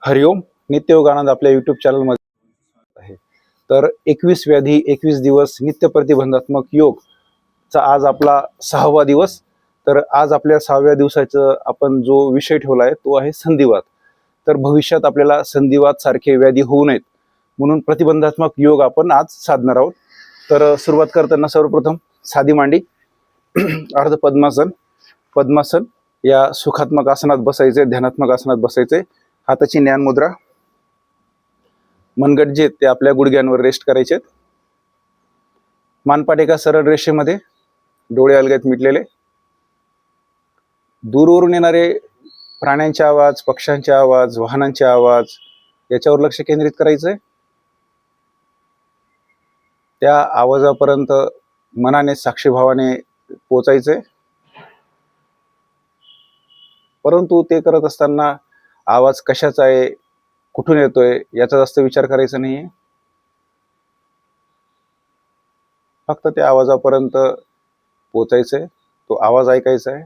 हरिओम. नित्ययोग आनंद आपल्या युट्यूब चॅनलमध्ये आहे. तर 21 व्याधी 21 दिवस नित्य प्रतिबंधात्मक योग चा आज आपला 6वा दिवस. तर आज आपल्या 6व्या दिवसाचा आपण जो विषय ठेवला आहे तो आहे संधिवात. तर भविष्यात आपल्याला संधिवात सारखे व्याधी होऊ नयेत म्हणून प्रतिबंधात्मक योग आपण आज साधणार आहोत. तर सुरुवात करताना सर्वप्रथम साधी मांडी, अर्ध पद्मासन या सुखात्मक आसनात बसायचे, ध्यानात्मक आसनात बसायचे. हाताची ज्ञान मुद्रा, मनगट जे ते आपल्या गुडघ्यांवर रेस्ट करायचे. मानपाट एका सरळ रेषेमध्ये, डोळे अलगद मिटलेले. दूरवरून येणारे प्राण्यांचे आवाज, पक्ष्यांचे आवाज, वाहनांचे आवाज याच्यावर लक्ष केंद्रित करायचंय. त्या आवाजापर्यंत मनाने साक्षीभावाने पोचायचे. परंतु ते करत असताना आवाज कशाचा आहे, कुठून येतोय याचा जास्त विचार करायचा नाहीये. फक्त त्या आवाजापर्यंत पोचायचंय, तो आवाज ऐकायचा आहे.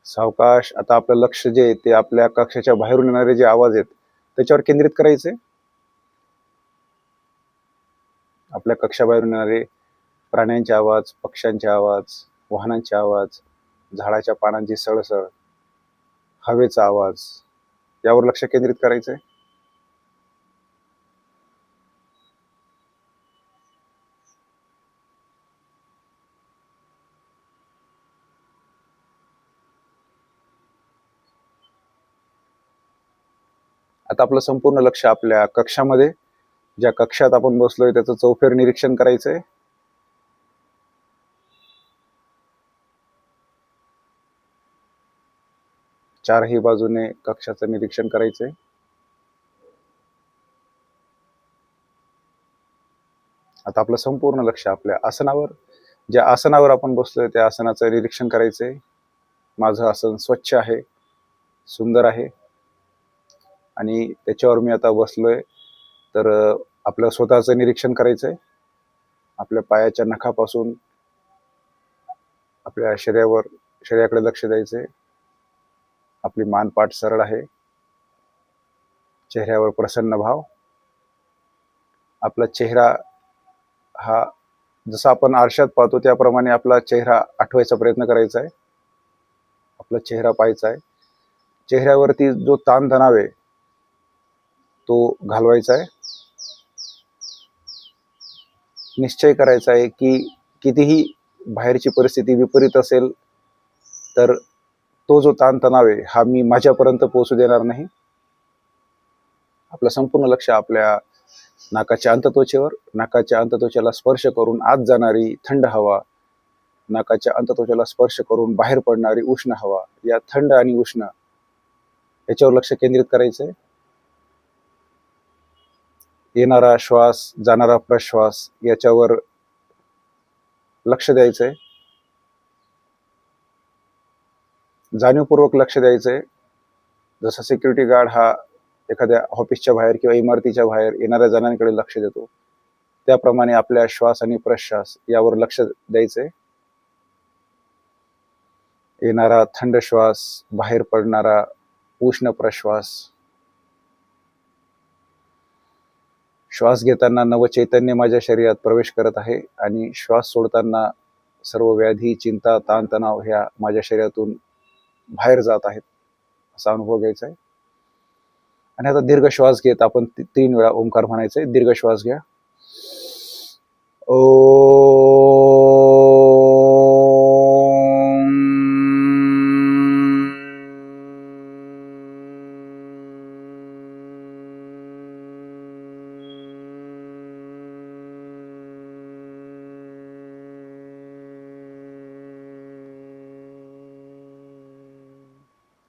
सावकाश आता आपलं लक्ष जे आहे ते आपल्या कक्षाच्या बाहेरून येणारे जे आवाज आहेत त्याच्यावर केंद्रित करायचे. आपल्या कक्षाबाहेरून येणारे प्राण्यांचे आवाज, पक्ष्यांचे आवाज, वाहनांचे आवाज, झाडाच्या पानांची सळसळ, हवेचा आवाज यावर लक्ष केंद्रित करायचंय. आता आपलं संपूर्ण लक्ष आपल्या कक्षामध्ये, ज्या कक्षात आपण बसलोय त्याचं चौफेर निरीक्षण करायचंय. चारही बाजूने कक्षाचं निरीक्षण करायचंय. आता आपलं संपूर्ण लक्ष आपल्या आसनावर, ज्या आसनावर आपण बसलोय त्या आसनाचं निरीक्षण करायचंय. माझं आसन स्वच्छ आहे, सुंदर आहे आणि त्याच्यावर मी आता बसलोय. तर आपलं स्वतःचं निरीक्षण करायचंय. आपल्या पायाच्या नखापासून आपल्या शरीराकडे लक्ष द्यायचंय. आपली मानपाट सरळ आहे, चेहऱ्यावर प्रसन्न भाव. आपला चेहरा हा जसा आपण आरशात पाहतो त्याप्रमाणे आपला चेहरा आठवायचा प्रयत्न करायचा आहे. आपला चेहरा पाहायचा आहे. चेहऱ्यावरती जो ताणतणाव आहे तो घालवायचा आहे. निश्चय करायचा आहे की कितीही बाहेरची परिस्थिती विपरीत असेल तर तो जो ताणतणाव आहे हा मी माझ्यापर्यंत पोहोचू देणार नाही. आपलं संपूर्ण लक्ष आपल्या नाकाच्या अंतत्वचेवर, नाकाच्या अंतत्वचेला स्पर्श करून आत जाणारी थंड हवा, नाकाच्या अंतत्वचेला स्पर्श करून बाहेर पडणारी उष्ण हवा, या थंड आणि उष्ण याच्यावर लक्ष केंद्रित करायचंय. येणारा श्वास, जाणारा प्रश्वास याच्यावर लक्ष द्यायचंय. जाणीवपूर्वक लक्ष द्यायचंय. जसा सिक्युरिटी गार्ड हा एखाद्या ऑफिसच्या बाहेर किंवा इमारतीच्या बाहेर येणाऱ्या जणांकडे लक्ष देतो त्याप्रमाणे आपल्या श्वास आणि प्रश्वास यावर लक्ष द्यायचंय. येणारा थंड श्वास, बाहेर पडणारा उष्ण प्रश्वास. श्वास घेताना नवचैतन्य माझ्या शरीरात प्रवेश करत आहे आणि श्वास सोडताना सर्व व्याधी, चिंता, ताणतणाव ह्या माझ्या शरीरातून बाहेर जात आहेत असा अनुभव घ्यायचा आहे. आणि आता दीर्घ श्वास घेत आपण 3 वेळा ओंकार म्हणायचे. दीर्घ श्वास घ्या.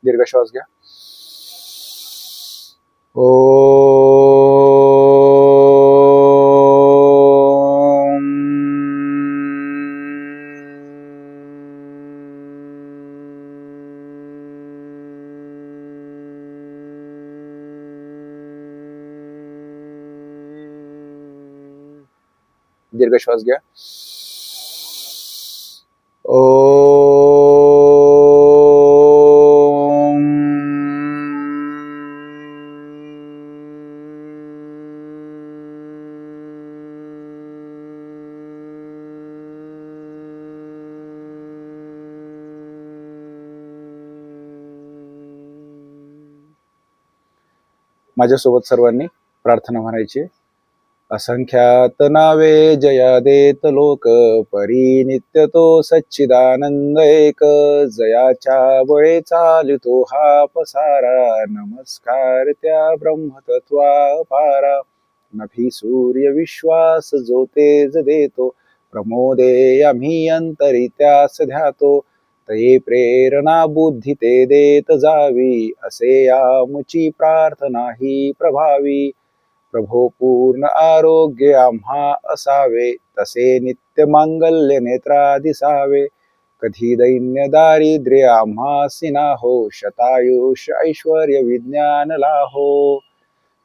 दीर्घ श्वास घ्या. दीर्घ श्वास घ्या. माझ्यासोबत सर्वांनी प्रार्थना म्हणायची. असंख्यात नावे जया देत लोक, परी नित्य तो सच्चिदानंद एक. जयाच्या बळे चालितो हा पसारा, नमस्कार त्या ब्रह्मतत्वा पारा. नभी सूर्य विश्वास जो तेज देतो, प्रमोदे आम्ही अंतरी त्यास ध्यातो. ते प्रेरणा बुद्धी ते देत जावी, असे आमची प्रार्थना ही प्रभावी. प्रभो पूर्ण आरोग्य आम्हा असावे, तसे नित्य मांगल्य नेत्रा दिसावे. कधी दैन्य दारिद्र्य आम्हासी ना हो, शतायुष ऐश्वर्य विज्ञान लाहो.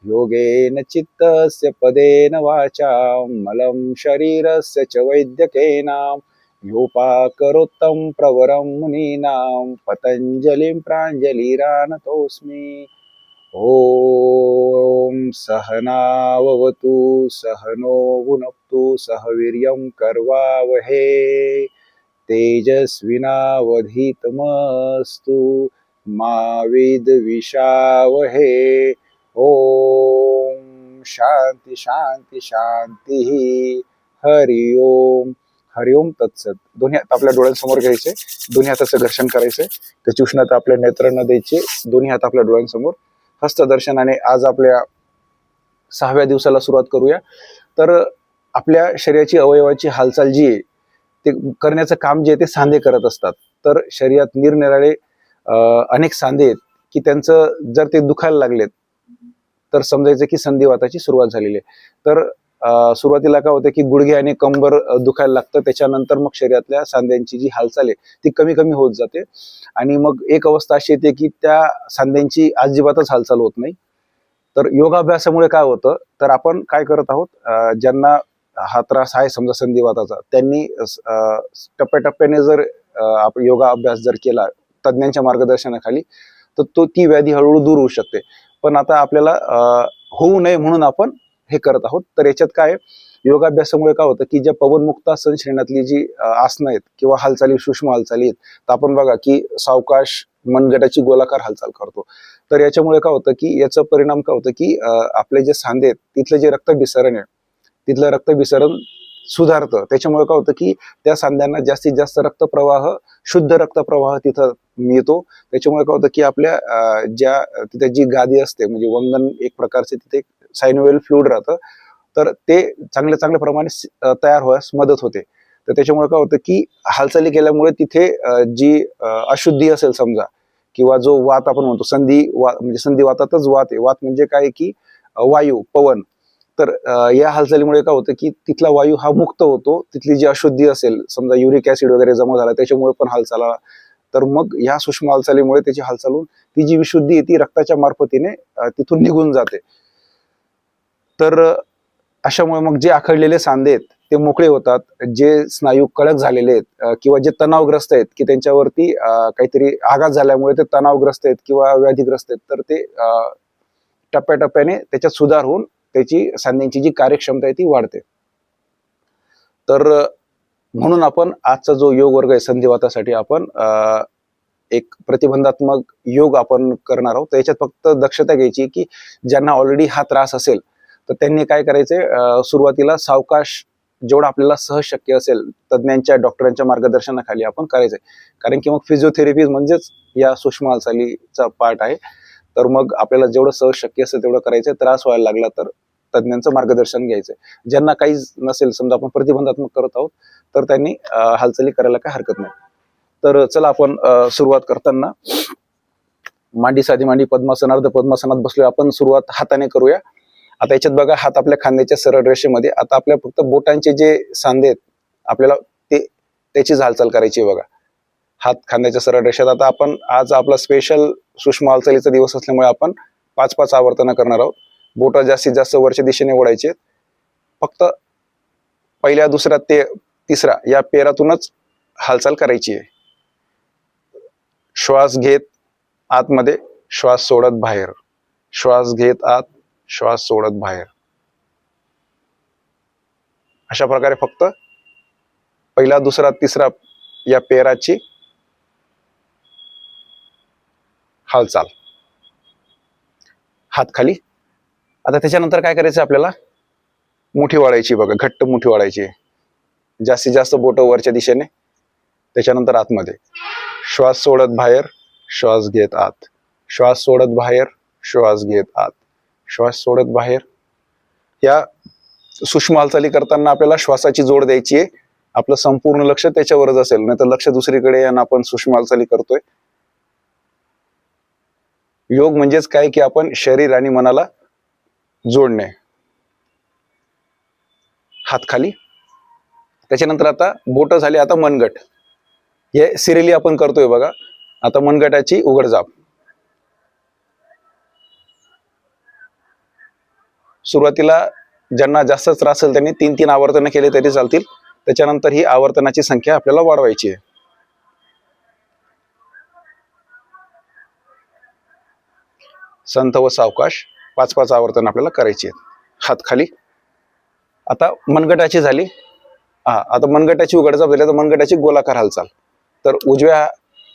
योगेन चित्तस्य पदेन वाचा, मलं शरीरस्य च वैद्यकेना. योपाकरोत्तम प्रवरं मुनीनां, पतंजलिं प्राञ्जलिरानतोऽस्मि. ओम सहनाववतु सहनो भुनक्तु, सह वीर्यं कर्वावहे, तेजस्विनावधीतमस्तु मा विद्विषावहे. ओम शांती शांती शांती. हरि ओम. हरिओम तत्सत. दोन्ही हात आपल्या डोळ्यांसमोर घ्यायचे, दोन्ही हाताचं घर्षण करायचे, त्याची उष्णता आपल्या नेत्रांना द्यायची. दोन्ही हात आपल्या डोळ्यांसमोर. हस्तदर्शनाने आज आपल्या 6व्या दिवसाला सुरुवात करूया. तर आपल्या शरीराची अवयवाची हालचाल जी आहे ते करण्याचं काम जे आहे ते सांधे करत असतात. तर शरीरात निरनिराळे अनेक सांधे आहेत की त्यांचं जर ते दुखायला लागलेत तर समजायचं की संधिवाताची सुरुवात झालेली आहे. तर सुरुवातीला काय होतं की गुडघे आणि कंबर दुखायला लागतं, त्याच्यानंतर मग शरीरातल्या सांध्यांची जी हालचाल आहे ती कमी कमी होत जाते आणि मग एक अवस्था अशी येते की त्या सांध्यांची अजिबातच हालचाल होत नाही. तर योगाभ्यासामुळे काय होतं, तर आपण काय करत आहोत, ज्यांना हा त्रास आहे समजा संधिवाताचा, त्यांनी टप्प्याटप्प्याने जर आपण योगा अभ्यास जर केला तज्ज्ञांच्या मार्गदर्शनाखाली तर ती व्याधी हळूहळू दूर होऊ शकते. पण आता आपल्याला होऊ नये म्हणून आपण हे करत आहोत. तर याच्यात काय योगाभ्यासामुळे काय होतं की ज्या पवनमुक्तासन श्रेणातली जी आसनं आहेत किंवा हालचाली सूक्ष्म हालचाली आहेत, तर आपण बघा की सावकाश मनगटाची गोलाकार हालचाल करतो. तर याच्यामुळे काय होतं की याचा परिणाम काय होतं की आपले जे सांधे आहेत तिथलं जे रक्तभिसरण आहे तिथलं रक्तभिसरण सुधारतं. त्याच्यामुळे काय होतं की त्या सांध्यांना जास्तीत जास्त रक्तप्रवाह, शुद्ध रक्तप्रवाह तिथं मिळतो. त्याच्यामुळे काय होतं की आपल्या ज्या तिथे जी गादी असते म्हणजे वंगण एक प्रकारचे तिथे सायनोव्हेल फ्लुइड राहतं, तर ते चांगल्या प्रमाणे तयार होण्यास मदत होते. तर त्याच्यामुळे काय होतं की हालचाली केल्यामुळे तिथे जी अशुद्धी असेल समजा किंवा जो वात आपण म्हणतो म्हणजे संधिवातातच वात आहे. वात म्हणजे काय की वायू, पवन. तर या हालचालीमुळे काय होतं की तिथला वायू हा मुक्त होतो. तिथली जी अशुद्धी असेल समजा युरिक ऍसिड वगैरे जमा झाला त्याच्यामुळे पण हालचाला, तर मग ह्या सूक्ष्म हालचालीमुळे त्याची हालचाल होऊन ती जी विशुद्धी आहे ती रक्ताच्या मार्फतीने तिथून निघून जाते. तर अशामुळे मग जे आखडलेले सांधे आहेत ते मोकळे होतात. जे स्नायू कडक झालेले आहेत किंवा जे तणावग्रस्त आहेत की त्यांच्यावरती काहीतरी आघात झाल्यामुळे ते तणावग्रस्त आहेत किंवा व्याधीग्रस्त आहेत, तर ते टप्प्याटप्प्याने त्याच्यात सुधार होऊन त्याची सांध्यांची जी कार्यक्षमता आहे ती वाढते. तर म्हणून आपण आजचा जो योग वर्ग आहे संधिवातासाठी आपण एक प्रतिबंधात्मक योग आपण करणार आहोत. याच्यात फक्त दक्षता घ्यायची की ज्यांना ऑलरेडी हा त्रास असेल तर त्यांनी काय करायचंय, सुरुवातीला सावकाश जेवढं आपल्याला सहज शक्य असेल तज्ज्ञांच्या डॉक्टरांच्या मार्गदर्शनाखाली आपण करायचंय. कारण की मग फिजिओथेरपी म्हणजेच या सूक्ष्म हालचालीचा पार्ट आहे. तर मग आपल्याला जेवढं सहज शक्य असेल तेवढं करायचंय. त्रास व्हायला लागला तर तज्ज्ञांचं मार्गदर्शन घ्यायचंय. ज्यांना काहीच नसेल समजा आपण प्रतिबंधात्मक करत आहोत तर त्यांनी हालचाली करायला काय हरकत नाही. तर चला आपण सुरुवात करताना मांडी साधी मांडी पद्मासन अर्ध पद्मासनात बसलोय आपण. सुरुवात हाताने करूया. आता याच्यात बघा हात आपल्या खांद्याच्या सरळ रेषेमध्ये. आता आपल्या फक्त बोटांचे जे सांधे आहेत आपल्याला त्याचीच हालचाल करायची आहे बघा. हात खांद्याच्या सरळ रेषेत. आता आपण आज आपला स्पेशल सूक्ष्म हालचालीचा दिवस असल्यामुळे आपण 5-5 आवर्तन करणार आहोत. बोट जास्तीत जास्त वरच्या दिशेने ओढायचे. फक्त पहिल्या दुसरा ते तिसरा या पेरातूनच हालचाल करायची आहे. श्वास घेत आतमध्ये, श्वास सोडत बाहेर, श्वास घेत आत, श्वास सोडत बाहेर. अशा प्रकारे फक्त पहिला दुसरा तिसरा या पेराची हालचाल. हात खाली. आता त्याच्यानंतर काय करायचं आपल्याला, मुठी वाढायची बघा, घट्ट मुठी वाढायची. जास्तीत जास्त बोट वरच्या दिशेने, त्याच्यानंतर आतमध्ये. श्वास सोडत बाहेर, श्वास घेत आत, श्वास सोडत बाहेर, श्वास घेत आत, श्वास सोडत बाहेर. या सूक्ष्म हालचाली करताना आपल्याला श्वासाची जोड द्यायची आहे. आपलं संपूर्ण लक्ष त्याच्यावरच असेल, नाही तर लक्ष दुसरीकडे आणि आपण सूक्ष्म हालचाली करतोय. योग म्हणजेच काय की आपण शरीर आणि मनाला जोडणे. हात खाली. त्याच्यानंतर आता बोट झाली. आता मनगट. हे सिरियली आपण करतोय बघा. आता मनगटाची उघडझाप. सुरुवातीला ज्यांना जास्त त्रास असेल त्यांनी 3-3 आवर्तन केले तरी चालतील. त्याच्यानंतर ही आवर्तनाची संख्या आपल्याला वाढवायची आहे. संथ व सावकाश 5-5 आवर्तन आपल्याला करायची आहेत. हात खाली. आता मनगटाची झाली. आता मनगटाची उघडझाप झाली. तर मनगटाची गोलाकार हालचाल. तर उजव्या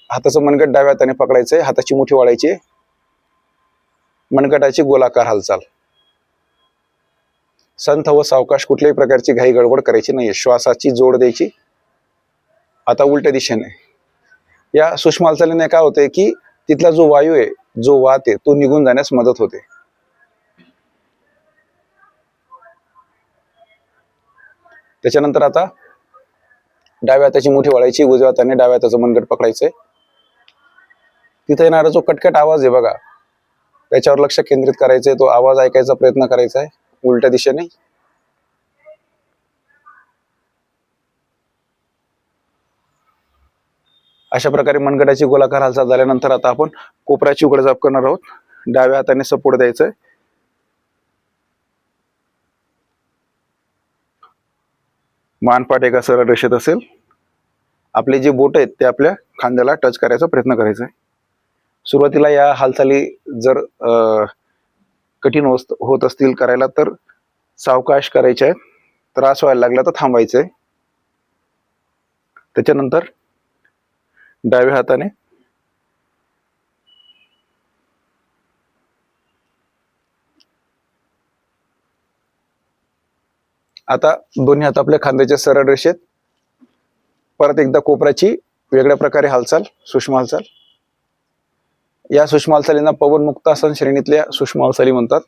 हाताचं मनगट डाव्या हाताने पकडायचंय, हाताची मुठी वाढायची. मनगटाची गोलाकार हालचाल. संथ व सावकाश, कुठल्याही प्रकारची घाई गडबड करायची नाहीये. श्वासाची जोड द्यायची. आता उलट्या दिशेने. या सूक्ष्म हालचालीने काय होतंय की तिथला जो वायू आहे, जो वात आहे, तो निघून जाण्यास मदत होते. त्याच्यानंतर आता डाव्या हाताची मुठी वाढायची, उजव्या हाताने डाव्या हाताचं मनगट पकडायचंय. तिथे येणारा जो कटकट आवाज आहे बघा, त्याच्यावर लक्ष केंद्रित करायचंय. तो आवाज ऐकायचा प्रयत्न करायचा आहे उलट्या दिशेने. अशा प्रकारे मनगटाची गोलाकार हालचाल झाल्यानंतर आता आपण कोपऱ्याची उघडझाप करणार आहोत. डाव्या हाताने सपोर्ट द्यायचंय. मानपाट एका सरळ रेषेत असेल. आपले जे बोट आहेत ते आपल्या खांद्याला टच करायचा प्रयत्न करायचा आहे. सुरुवातीला या हालचाली जर कठीण होत असतील करायला तर सावकाश करायचे आहेत. त्रास व्हायला लागला तर थांबायचंय. त्याच्यानंतर डाव्या हाताने आता दोन्ही हात आपल्या खांद्याच्या सरळ रेषेत. परत एकदा कोपऱ्याची वेगळ्या प्रकारे हालचाल, सूक्ष्म हालचाल. या सूक्ष्म हालचालींना पवन मुक्तासन श्रेणीतल्या सूक्ष्म हालचाली म्हणतात.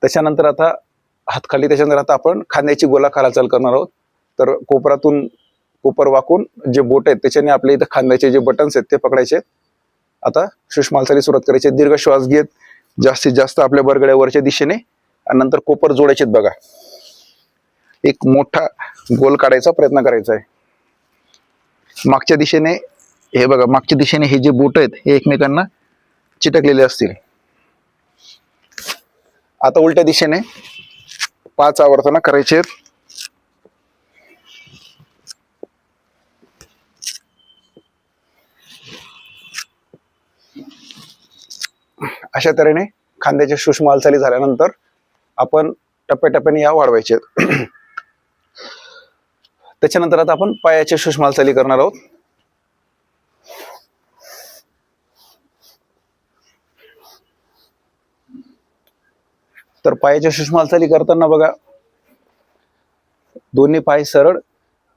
त्याच्यानंतर आता हात खाली. त्याच्यानंतर आता आपण खांद्याची गोलाकार हालचाल करणार आहोत. तर कोपरातून कोपर वाकून जे बोट आहेत त्याच्याने आपल्या इथं खांद्याचे जे बटन्स आहेत ते पकडायचे. आता सूक्ष्म हालचाली सुरुवात करायची. दीर्घ श्वास घेत जास्तीत जास्त आपल्या बरगड्यावरच्या दिशेने आणि नंतर कोपर जोडायचे बघा. एक मोठा गोल काढायचा प्रयत्न करायचा आहे. मागच्या दिशेने हे बघा, मागच्या दिशेने हे जे बोट आहेत हे एकमेकांना चिटकलेले असतील. आता उलट्या दिशेने 5 आवर्तन करायचे आहेत. अशा तऱ्हेने खांद्याच्या सूक्ष्म हालचाली झाल्यानंतर आपण टप्प्याटप्प्याने या वाढवायचे आहेत. त्याच्यानंतर आता आपण पायाच्या सूक्ष्म हालचाली करणार आहोत. तर पायाच्या सूक्ष्म हालचाली करताना बघा, दोन्ही पाय सरळ,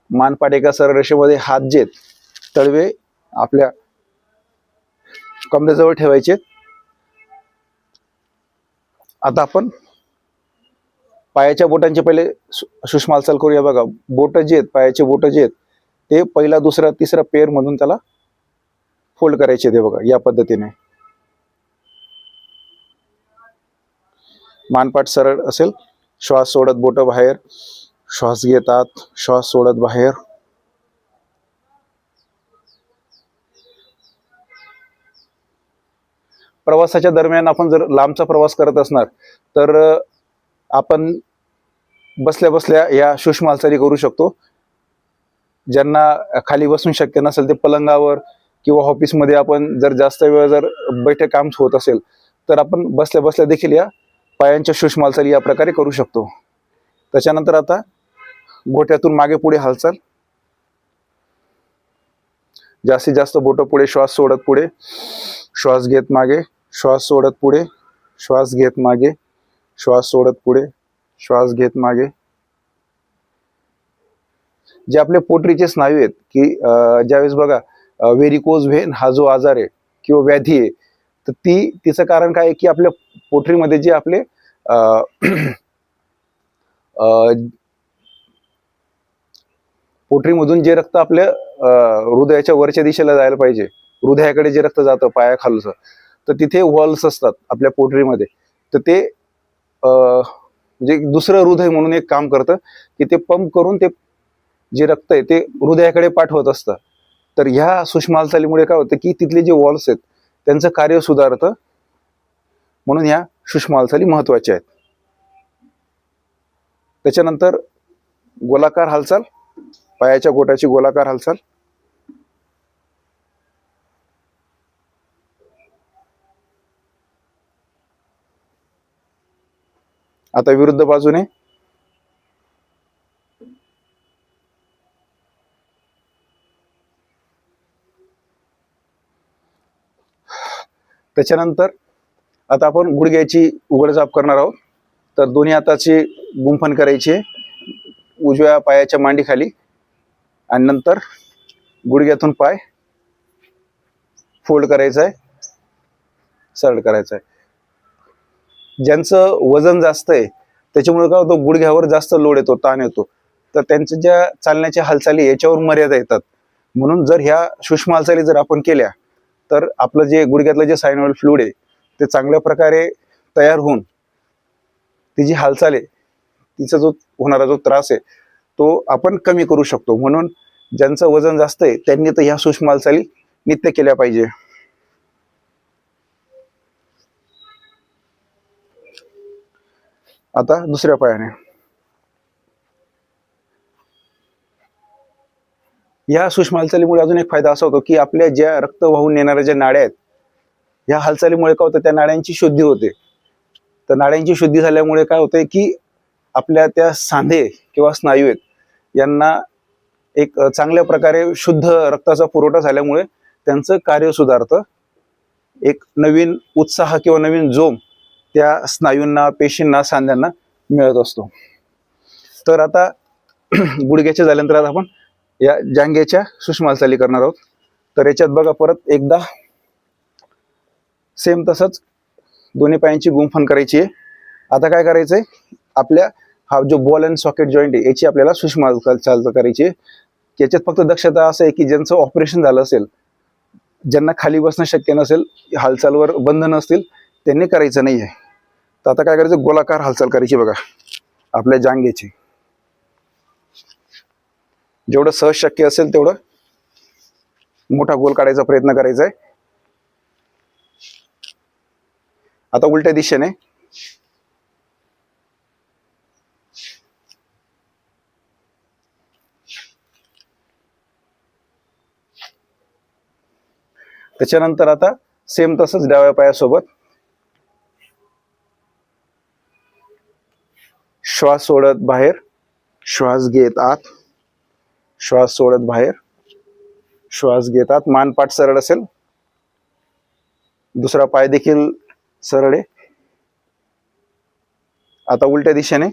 मानपाट एका सरळ रेषेमध्ये, हात जे तळवे आपल्या कमरेजवळ ठेवायचे. आता आपण पायाच्या बोटांचे पहिले सूक्ष्म हालचाल करूया बघा. बोट जे आहेत, पायाचे बोट जे आहेत ते पहिला दुसरा तिसरा पेर मधून त्याला फोल्ड करायचे. ते बघा या पद्धतीने. मानपाट सरळ असेल. श्वास सोडत बोट बाहेर, श्वास घेत आत, श्वास सोडत बाहेर. प्रवासाच्या दरम्यान आपण जर लांबचा प्रवास करत असणार तर आपण बसल्या बसल्या या सूक्ष्म हालचाली करू शकतो. ज्यांना खाली बसून शक्य नसेल ते पलंगावर किंवा ऑफिसमध्ये आपण जर जास्त वेळ जर बैठे काम होत असेल तर आपण बसल्या बसल्या देखील या पायांच्या सूक्ष्म हालचाली या प्रकारे करू शकतो. त्याच्यानंतर आता घोट्यातून मागे पुढे हालचाल. जास्तीत जास्त बोटं पुढे, श्वास सोडत पुढे, श्वास घेत मागे, श्वास सोडत पुढे, श्वास घेत मागे, श्वास सोडत पुढे, श्वास घेत मागे. जे आपले पोटरीचे स्नायू आहेत की ज्यावेळेस बघा व्हेरिकोज व्हेन हा जो आजार आहे किंवा व्याधी आहे तर तिचं कारण काय आहे की आपल्या पोटरीमध्ये जे आपले पोटरीमधून जे रक्त आपल्या हृदयाच्या वरच्या दिशेला जायला पाहिजे, हृदयाकडे जे रक्त जातं पायाखालचं, तर तिथे वॉल्स असतात आपल्या पोटरीमध्ये. तर ते म्हणजे दुसरं हृदय म्हणून एक काम करतं की ते पंप करून ते जे रक्त आहे ते हृदयाकडे पाठवत असतं. तर ह्या सूक्ष्म हालचालीमुळे काय होतं की तिथले जे वॉल्स आहेत त्यांचं कार्य सुधारतं. म्हणून ह्या सूक्ष्म हालचाली महत्वाच्या आहेत. त्याच्यानंतर गोलाकार हालचाल, पायाच्या गोटाची गोलाकार हालचाल. आता विरुद्ध बाजूने. त्याच्यानंतर आता आपण गुडघ्याची उघडझाप करणार आहोत. तर दोन्ही हाताची गुंफण करायची उजव्या पायाच्या मांडीखाली आणि नंतर गुडघ्यातून पाय फोल्ड करायचा आहे, सरळ करायचा आहे. ज्यांचं वजन जास्त आहे त्याच्यामुळे काय होतं गुडघ्यावर जास्त लोड येतो, ताण येतो, तर त्यांच्या ज्या चालण्याच्या हालचाली याच्यावर मर्यादा येतात. म्हणून जर ह्या सूक्ष्म हालचाली जर आपण केल्या तर आपलं जे गुडघ्यातलं जे सायनोवियल फ्लुइड आहे ते चांगल्या प्रकारे तयार होऊन ती जी हालचाल आहे तिचा जो होणारा जो त्रास आहे तो आपण कमी करू शकतो. म्हणून ज्यांचं वजन जास्त आहे त्यांनी तर ह्या सूक्ष्म हालचाली नित्य केल्या पाहिजे. आता दुसऱ्या पायाने. या सूक्ष्म हालचालीमुळे अजून एक फायदा असा होतो की आपल्या ज्या रक्त वाहून नेणाऱ्या ज्या नाड्या आहेत या हालचालीमुळे काय होतं त्या नाड्यांची शुद्धी होते. तर नाड्यांची शुद्धी झाल्यामुळे काय होते की आपल्या त्या सांधे किंवा स्नायू आहेत यांना एक चांगल्या प्रकारे शुद्ध रक्ताचा पुरवठा झाल्यामुळे त्यांचं कार्य सुधारतं. एक नवीन उत्साह किंवा नवीन जोम त्या स्नायूंना, पेशींना, सांध्यांना मिळत असतो. तर आता गुडघ्याच्या झाल्यानंतर आता आपण या जांघेच्या सूक्ष्म हालचाली करणार आहोत. तर याच्यात बघा परत एकदा सेम तसंच दोन्ही पायांची गुंफण करायची आहे. आता काय करायचंय आपल्या हा जो बॉल अँड सॉकेट जॉईंट आहे याची आपल्याला सूक्ष्म हालचाल करायची आहे. याच्यात फक्त दक्षता असं आहे की ज्यांचं ऑपरेशन झालं असेल, ज्यांना खाली बसणं शक्य नसेल, हालचालवर बंधन असतील, त्यांनी करायचं नाही आहे. तर आता काय करायचं गोलाकार हालचाल करायची बघा आपल्या जांघेची. जेवढं सहज शक्य असेल तेवढं मोठा गोल काढायचा प्रयत्न करायचा आहे. आता उलट्या दिशेने. त्याच्यानंतर आता सेम तसंच डाव्या पायासोबत श्वास सोडत बाहेर, श्वास घेत आत, श्वास सोडत बाहेर, श्वास घेत आत. मान पाठ सरळ असेल, दुसरा पाय देखील सरळ आहे. आता उलट्या दिशेने.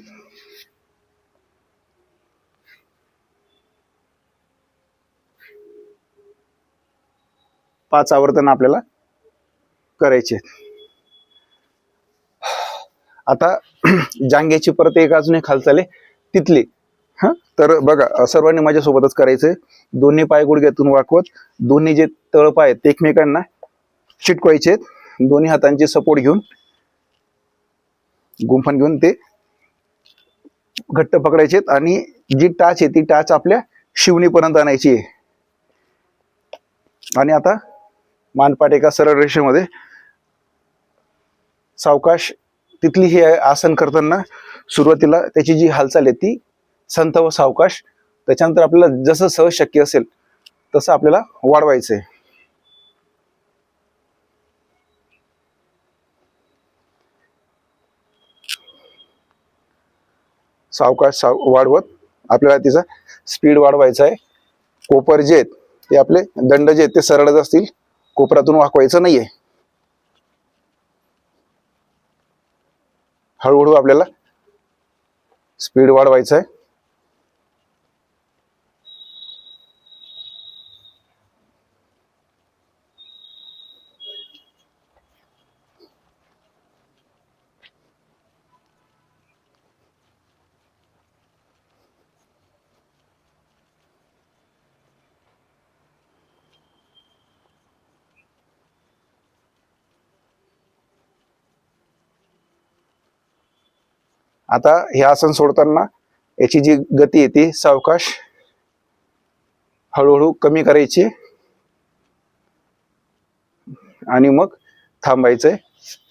पाच आवर्तन आपल्याला करायचे. आता जांघेची परत एक अजून एक हालचाल आहे तिथली. तर बघा सर्वांनी माझ्यासोबतच करायचंय. दोन्ही पाय गुडघ्यातून वाकवत दोन्ही जे तळपाय आहेत ते एकमेकांना चिटकवायचे. दोन्ही हातांची सपोर्ट घेऊन गुंफण घेऊन ते घट्ट पकडायचे आणि जी टाच आहे ती टाच आपल्या शिवणीपर्यंत आणायची आहे. आणि आता मानपाट एका सरळ रेषेमध्ये सावकाश तिथली हे आसन करताना सुरुवातीला त्याची जी हालचाल आहे ती संथ व सावकाश, त्याच्यानंतर आपल्याला जसं सहज शक्य असेल तसं आपल्याला वाढवायचंय. सावकाश वाढवत आपल्याला तिचा स्पीड वाढवायचा आहे. कोपर जे आहेत ते आपले दंड जे आहेत ते सरळच असतील, कोपरातून वाकवायचं नाहीये. हळूहळू आपल्याला स्पीड वाढवायचा आहे. आता हे आसन सोडताना याची जी गती आहे ती सावकाश हळूहळू कमी करायची आणि मग थांबायचंय.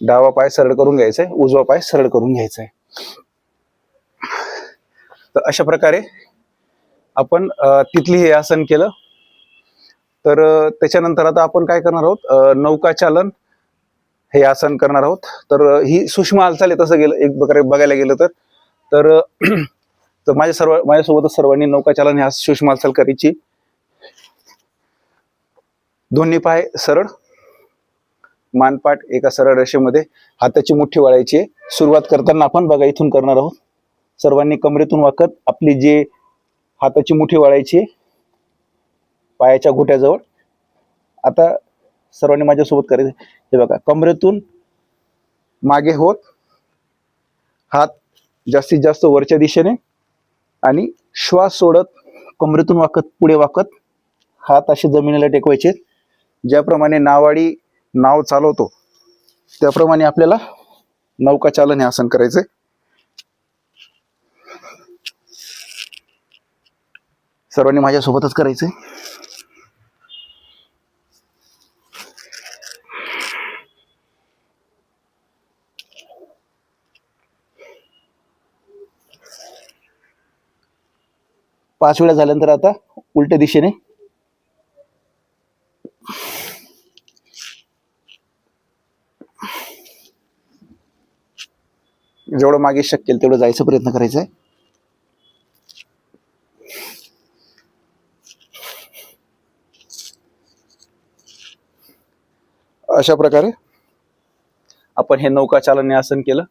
डावा पाय सरळ करून घ्यायचाय, उजवा पाय सरळ करून घ्यायचाय. तर अशा प्रकारे आपण तिथली हे आसन केलं. तर त्याच्यानंतर आता आपण काय करणार आहोत, नौका चालन हे आसन करणार आहोत. तर ही सूक्ष्म हालचाल आहे तसं गेलं एक प्रकारे बघायला गेलं तर तर माझ्यासोबतच सर्वांनी नौका चालन ह्या सूक्ष्म हालचाल करायची. दोन्ही पाय सरळ, मानपाट एका सरळ रेषेमध्ये, हाताची मुठ्ठी वळायची आहे. सुरुवात करताना आपण बघा इथून करणार आहोत. सर्वांनी कमरेतून वाकत आपली जे हाताची मुठ्ठी वळायची पायाच्या घोट्याजवळ. आता सर्वांनी माझ्यासोबत करायचं. हे बघा, कमरेतून मागे होत, हात जास्तीत जास्त वरच्या दिशेने आणि श्वास सोडत कमरेतून वाकत पुढे वाकत हात असे जमिनीला टेकवायचे. ज्याप्रमाणे नाव चालवतो त्याप्रमाणे आपल्याला नौका चालन हे आसन करायचंय. सर्वांनी माझ्यासोबतच करायचंय. पाच वेळा झाल्यानंतर आता उलट्या दिशेने जेवढं मागे शक्य तेवढं जायचा प्रयत्न करायचा आहे. अशा प्रकारे आपण हे नौका चालन आसन केलं.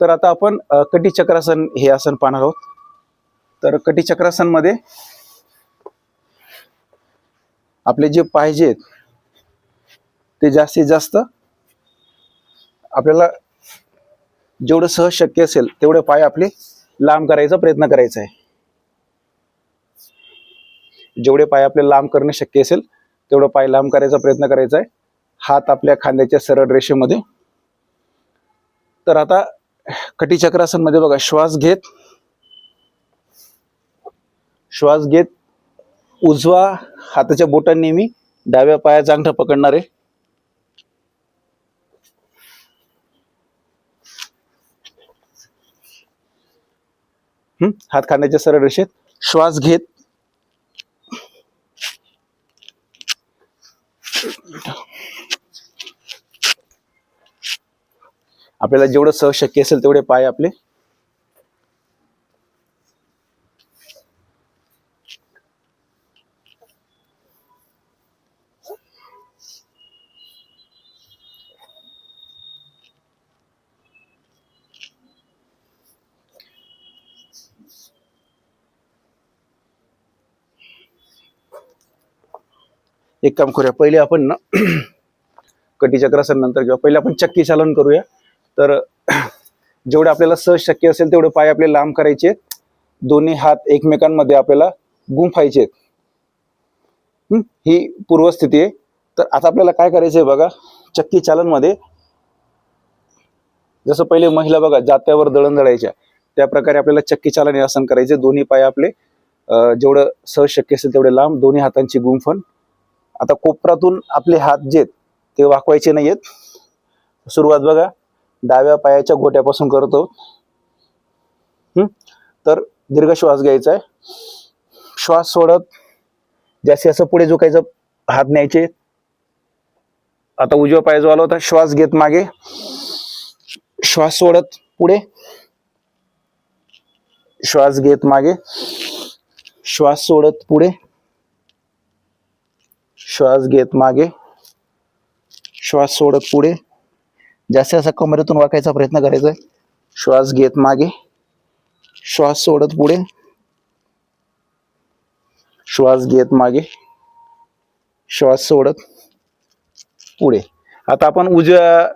तर आता आपण कटी चक्रासन हे आसन पाहणार आहोत. तर कटी चक्रासन मध्ये आपले जे पाय जे आहेत ते जास्तीत जास्त आपल्याला जेवढं सहज शक्य असेल तेवढे पाय आपले लांब करायचा प्रयत्न करायचा आहे. जेवढे पाय आपले लांब करणे शक्य असेल तेवढं पाय लांब करायचा प्रयत्न करायचा आहे. हात आपल्या खांद्याच्या सरळ रेषेमध्ये. तर आता कटी चक्रासन मध्ये बघा, श्वास घेत उजवा हाताच्या बोटांनी मी डाव्या पायाचा अंगठा पकडणार आहे. हात खांद्याच्या सरळ रेषेत श्वास घेत आपल्याला जेवढं सहज शक्य असेल तेवढे पाय आपले एक काम करूया. पहिले आपण ना कटी चक्रासन नंतर किंवा पहिले आपण चक्की चालन करूया. तर जेवढे आपल्याला सहज शक्य असेल तेवढे पाय आपले लांब करायचे. दोन्ही हात एकमेकांमध्ये आपल्याला गुंफायचे. ही पूर्वस्थिती आहे. तर आता आपल्याला काय करायचंय बघा, चक्की चालन मध्ये जसं पहिले महिला बघा जात्यावर दळण दळायच्या त्या प्रकारे आपल्याला चक्की चालन हे आसन करायचे. दोन्ही पाय आपले जेवढं सहज शक्य असेल तेवढे लांब, दोन्ही हातांची गुंफण. आता कोपरातून आपले हात जे ते वाकवायचे नाहीयेत. सुरुवात बघा, डाव्या पायाच्या गोट्यापासून करतो. तर दीर्घ श्वास घ्यायचा आहे. श्वास सोडत जास्तीत जास्त पुढे झुकायचं, हात न्यायचे. आता उजव्या पाय जो आला होता, श्वास घेत मागे, श्वास सोडत पुढे, श्वास घेत मागे, श्वास सोडत पुढे, श्वास घेत मागे, श्वास सोडत पुढे. जास्तीत जास्त कमरेतून वाकायचा प्रयत्न करायचा आहे. श्वास घेत मागे, श्वास सोडत पुढे, श्वास घेत मागे, श्वास सोडत पुढे. आता आपण उजव्या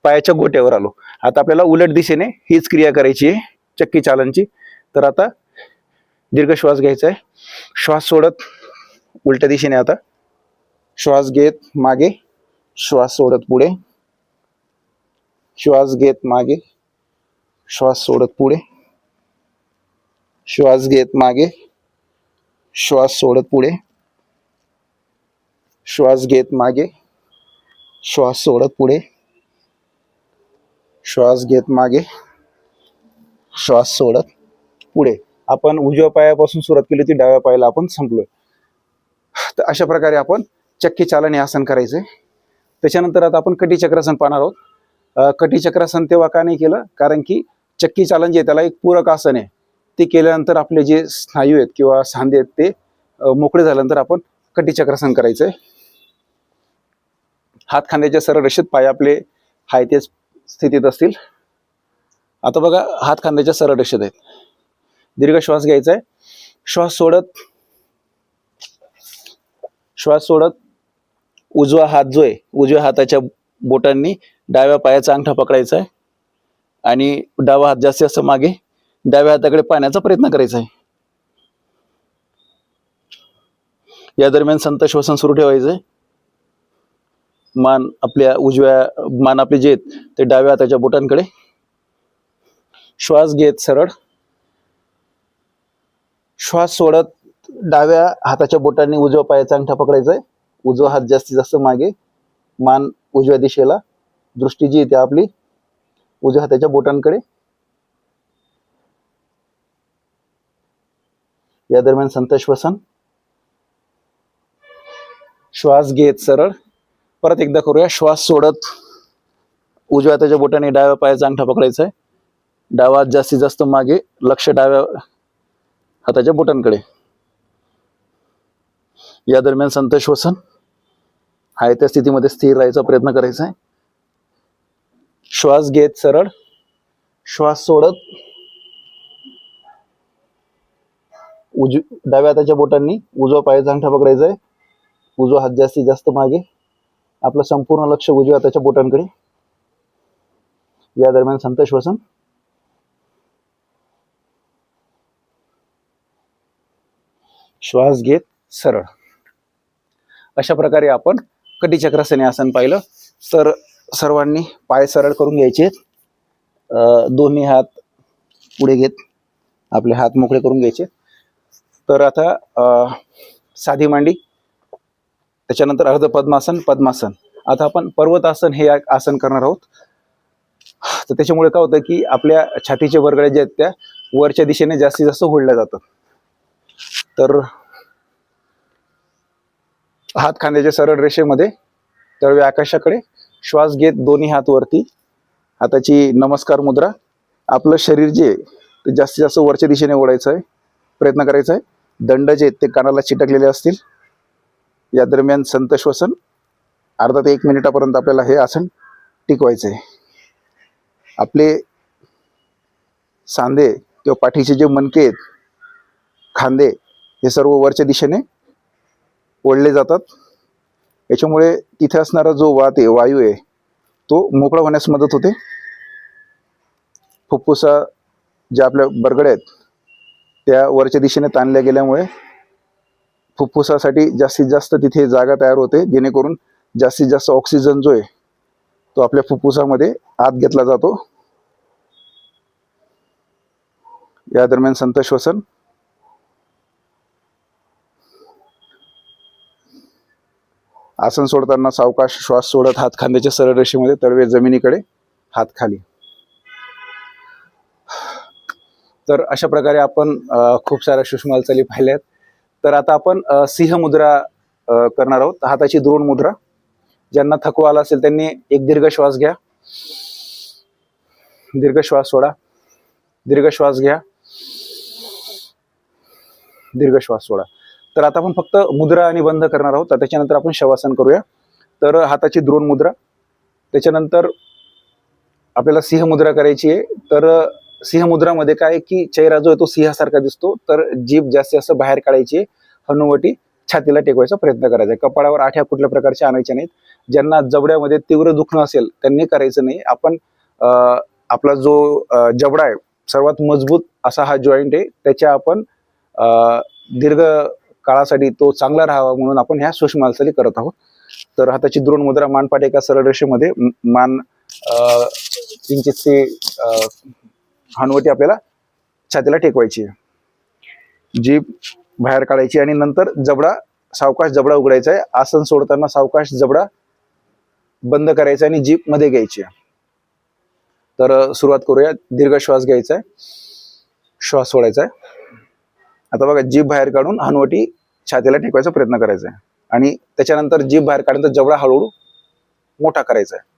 पायाच्या गोट्यावर आलो. आता आपल्याला उलट दिशेने हीच क्रिया करायची आहे चक्की चालनची. तर आता दीर्घ श्वास घ्यायचा आहे. श्वास सोडत उलट्या दिशेने. आता श्वास घेत मागे, श्वास सोडत पुढे, श्वास घेत मागे, श्वास सोडत पुढे, श्वास घेत मागे, श्वास सोडत पुढे, श्वास घेत मागे, श्वास सोडत पुढे, श्वास घेत मागे, श्वास सोडत पुढे. आपण उजव्या पायापासून सुरुवात केली होती, डाव्या पायाला आपण संपलोय. तर अशा प्रकारे आपण चक्की चालन हे आसन करायचंय. त्याच्यानंतर आता आपण कटी चक्रासन पाहणार आहोत. कटी चक्रासन तेव्हा का नाही केलं, कारण की चक्की चालन जे त्याला एक पूरक आसन आहे. ते केल्यानंतर आपले जे स्नायू आहेत किंवा सांधे आहेत ते मोकळे झाल्यानंतर आपण कटी चक्रासन करायचंय. हात खांद्याच्या सरळ रेषेत, पाय आपले हाय तेच स्थितीत असतील. आता बघा, हात खांद्याच्या सरळ रेषेत आहेत. दीर्घ श्वास घ्यायचा आहे. श्वास सोडत उजवा हात जो आहे, उजव्या हाताच्या बोटांनी डाव्या पायाचा अंगठा पकडायचा आहे आणि डावा हात जास्तीत जास्त मागे डाव्या हाताकडे पाहण्याचा प्रयत्न करायचा आहे. या दरम्यान संत श्वसन सुरू ठेवायचंय. मान आपले जे आहेत ते डाव्या हाताच्या बोटांकडे. श्वास घेत सरळ, श्वास सोडत डाव्या हाताच्या बोटांनी उजव्या पायाचा अंगठा पकडायचा आहे. उजवा हात जास्तीत जास्त मागे, मान उजव्या दिशेला, दृष्टी जी येते आपली उजव्या हाताच्या बोटांकडे. या दरम्यान संत श्वसन. श्वास घेत सरळ, परत एकदा करूया. श्वास सोडत उजव्या हाताच्या बोटाने डाव्या पायाचा अंगठा पकडायचा आहे. डावा हात जास्तीत जास्त मागे, लक्ष डाव्या हाताच्या बोटांकडे. या दरम्यान संत श्वसन. आहे त्या स्थितीमध्ये स्थिर राहायचा प्रयत्न करायचा आहे. श्वास घेत सरळ, श्वास सोडत डाव्या हाताच्या बोटांनी उजवा पायाचा अंगठा पकडायचा आहे. उजवा हात जास्तीत जास्त मागे, आपलं संपूर्ण लक्ष उजव्या हाताच्या बोटांकडे. या दरम्यान संत श्वसन. श्वास घेत सरळ. अशा प्रकारे आपण कटी चक्रासन आसन पाहिलं. तर सर्वांनी पाय सरळ करून घ्यायचे. दोन्ही हात पुढे घेत आपले हात मोकळे करून घ्यायचे. तर आता साधी मांडी, त्याच्यानंतर अर्ध पद्मासन, पद्मासन. आता आपण पर्वतासन हे आसन करणार आहोत. तर त्याच्यामुळे काय होतं की आपल्या छातीचे वरगळे जे आहेत त्या वरच्या दिशेने जास्तीत जास्त ओढल्या जातात. तर हात खांद्याच्या सरळ रेषेमध्ये, तळवे आकाशाकडे, श्वास घेत दोन्ही हात वरती, हाताची नमस्कार मुद्रा. आपलं शरीर जे ते जास्तीत जास्त वरच्या दिशेने ओढायचं आहे, प्रयत्न करायचा आहे. दंड जे आहेत ते कानाला चिटकलेले असतील. या दरम्यान संत श्वसन. अर्धा ते 1 मिनिटापर्यंत आपल्याला हे आसन टिकवायचं आहे. आपले सांधे किंवा पाठीचे जे मणके आहेत, खांदे, हे सर्व वरच्या दिशेने ओढले जातात. याच्यामुळे तिथे असणारा जो वायू आहे तो मोकळा होण्यास मदत होते. फुफ्फुसा ज्या आपल्या बरगड्या आहेत त्या वरच्या दिशेने ताणल्या गेल्यामुळे फुफ्फुसासाठी जास्तीत जास्त तिथे जागा तयार होते, जेणेकरून जास्तीत जास्त ऑक्सिजन जो आहे तो आपल्या फुफ्फुसामध्ये आत घेतला जातो. या दरम्यान संत श्वसन. आसन सोडताना सावकाश श्वास सोडत हात खांद्याच्या सरळ रेषेमध्ये, तळवे जमिनीकडे, हात खाली. तर अशा प्रकारे आपण खूप साऱ्या सूक्ष्म हालचाली पाहिल्यात. तर आता आपण सिंह मुद्रा करणार आहोत. हाताची द्रोण मुद्रा. ज्यांना थकवा आला असेल त्यांनी एक दीर्घ श्वास घ्या, दीर्घ श्वास सोडा, दीर्घ श्वास घ्या, दीर्घ श्वास सोडा. तर आता आपण फक्त मुद्रा आणि बंद करणार आहोत. त्याच्यानंतर आपण शवासन करूया. तर हाताची द्रोण मुद्रा, त्याच्यानंतर आपल्याला सिंह मुद्रा करायची आहे. तर सिंह मुद्रामध्ये काय की चेहरा जो आहे तो सिंहासारखा दिसतो. तर जीभ जास्तीत जास्त बाहेर काढायची, हनुवटी छातीला टेकवायचा प्रयत्न करायचा. कपाळावर आठ्या कुठल्या प्रकारच्या आणायच्या नाहीत. ज्यांना जबड्यामध्ये तीव्र दुखणं असेल त्यांनी करायचं नाही. आपण आपला जो जबडा आहे सर्वात मजबूत असा हा जॉईंट आहे, त्याच्या आपण दीर्घ काळासाठी तो चांगला राहावा म्हणून आपण ह्या सूक्ष्म हालचाली करत आहोत. तर हाताची द्रोण मुद्रा, मानपाट एका सरळ रेषेमध्ये, मान किंचितशी हनुवटी आपल्याला छातीला टेकवायची आहे, जीभ बाहेर काढायची आणि नंतर जबडा सावकाश जबडा उघडायचा आहे. आसन सोडताना सावकाश जबडा बंद करायचा आणि जीभ मध्ये घ्यायची आहे. तर सुरुवात करूया. दीर्घ श्वास घ्यायचा आहे, श्वास सोडायचा आहे. आता बघा, जीभ बाहेर काढून हनुवटी छातीला टेकवायचा प्रयत्न करायचा आहे आणि त्याच्यानंतर जीभ बाहेर काढून जबडा हळूहळू मोठा करायचा आहे.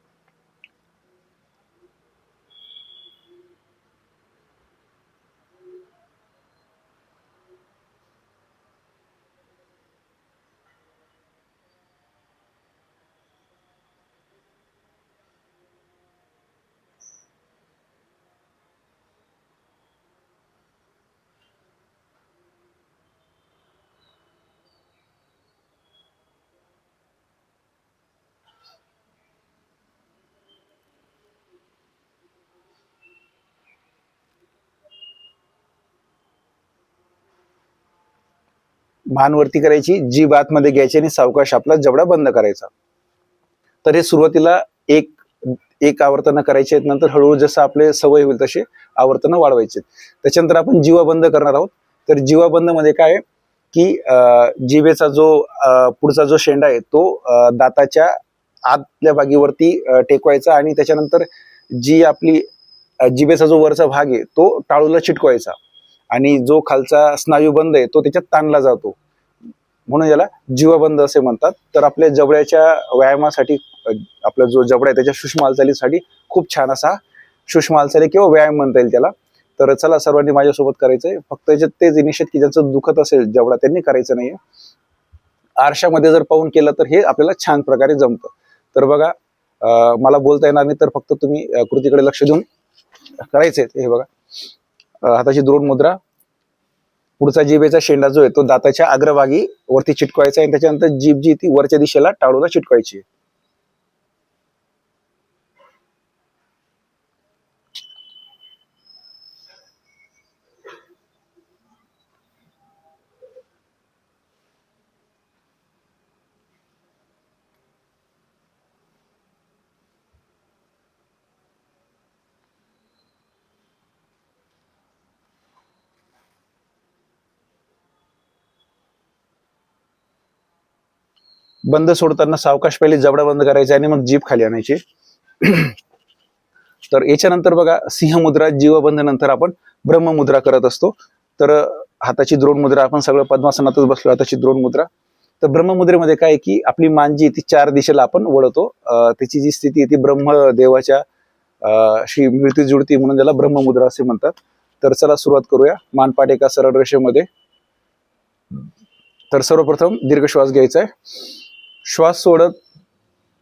मान वरती करायची, जीभ आतमध्ये घ्यायची आणि सावकाश आपला जबडा बंद करायचा. तर हे सुरुवातीला एक आवर्तन करायचे आहेत. नंतर हळूहळू जसं आपले सवय होईल तसे आवर्तन वाढवायचे. त्याच्यानंतर आपण जीवा बंद करणार आहोत. तर जीवा बंद मध्ये काय आहे की जिभेचा जो पुढचा जो शेंडा आहे तो दाताच्या आतल्या भागीवरती टेकवायचा आणि त्याच्यानंतर जी आपली जिभेचा जो वरचा भाग आहे तो टाळूला चिटकवायचा आणि जो खालचा स्नायूबंद आहे तो त्याच्यात ताणला जातो, म्हणून याला जीवबंद असे म्हणतात. तर आपल्या जबड्याच्या व्यायामासाठी, आपला जो जबडा आहे त्याच्या सूक्ष्म हालचालीसाठी खूप छान असा सूक्ष्म हालचाली किंवा व्यायाम म्हणता येईल त्याला. तर चला, सर्वांनी माझ्यासोबत करायचंय. फक्त याच्यात तेच निषेध की ज्यांचं दुखत असेल जबडा त्यांनी करायचं नाहीये. आरशामध्ये जर पाहून केलं तर हे आपल्याला छान प्रकारे जमतं. तर बघा, मला बोलता येणार नाही तर फक्त तुम्ही कृतीकडे लक्ष देऊन करायचंय. हे बघा, हाताची द्रोण मुद्रा, पुढचा जिभेचा शेंडा जो आहे तो दाताच्या अग्रभागी वरती चिटकवायचा आणि त्याच्यानंतर जीभ जी ती वरच्या दिशेला टाळूला चिटकवायची. बंद सोडताना सावकाश पहिले जबडा बंद करायचा आणि मग जीभ खाली आणायची. तर याच्यानंतर बघा, सिंह मुद्रा, जीवबंद नंतर आपण ब्रह्ममुद्रा करत असतो. तर हाताची द्रोण मुद्रा, आपण सगळं पद्मासनातच बसलो, हाताची द्रोण मुद्रा. तर ब्रह्ममुद्रेमध्ये काय की आपली मान जी ती चार दिशेला आपण वळवतो. त्याची जी स्थिती आहे ती ब्रह्मदेवाच्या शी मिळती जुळती म्हणून त्याला ब्रह्ममुद्रा असे म्हणतात. तर चला सुरुवात करूया. मानपाट एका सरळ रेषेमध्ये. तर सर्वप्रथम दीर्घ श्वास घ्यायचा आहे. श्वास सोडत